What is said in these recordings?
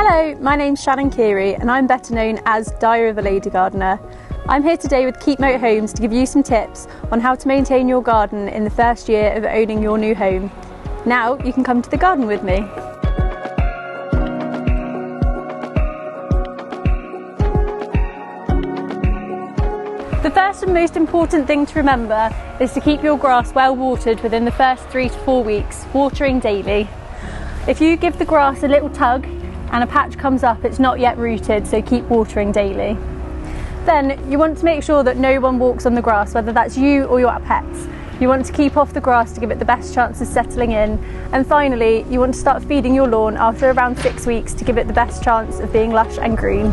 Hello, my name's Shannon Keary and I'm better known as Diary of a Lady Gardener. I'm here today with Keepmoat Homes to give you some tips on how to maintain your garden in the first year of owning your new home. Now you can come to the garden with me. The first and most important thing to remember is to keep your grass well watered within the first 3 to 4 weeks, watering daily. If you give the grass a little tug and a patch comes up, it's not yet rooted, so keep watering daily. Then you want to make sure that no one walks on the grass, whether that's you or your pets. You want to keep off the grass to give it the best chance of settling in. And finally, you want to start feeding your lawn after around 6 weeks to give it the best chance of being lush and green.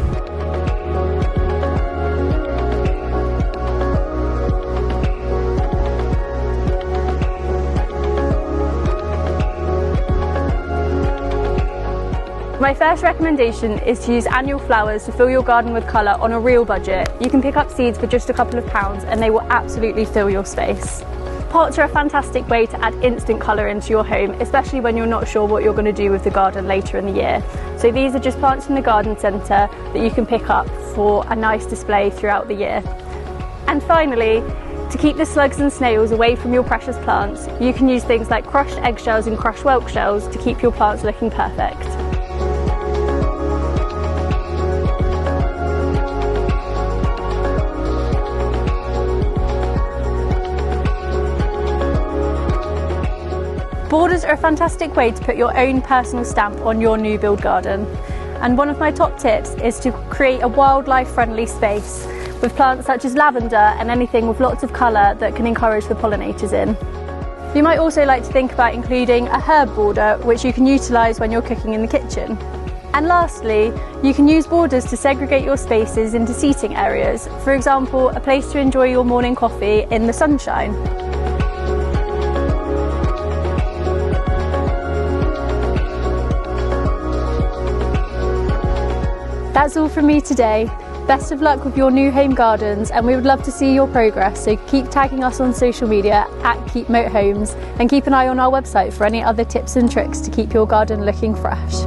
My first recommendation is to use annual flowers to fill your garden with colour on a real budget. You can pick up seeds for just a couple of pounds and they will absolutely fill your space. Pots are a fantastic way to add instant colour into your home, especially when you're not sure what you're going to do with the garden later in the year. So these are just plants from the garden centre that you can pick up for a nice display throughout the year. And finally, to keep the slugs and snails away from your precious plants, you can use things like crushed eggshells and crushed whelk shells to keep your plants looking perfect. Borders are a fantastic way to put your own personal stamp on your new build garden. And one of my top tips is to create a wildlife friendly space with plants such as lavender and anything with lots of colour that can encourage the pollinators in. You might also like to think about including a herb border, which you can utilise when you're cooking in the kitchen. And lastly, you can use borders to segregate your spaces into seating areas. For example, a place to enjoy your morning coffee in the sunshine. That's all from me today. Best of luck with your new home gardens and we would love to see your progress, so keep tagging us on social media at Keepmoat Homes and keep an eye on our website for any other tips and tricks to keep your garden looking fresh.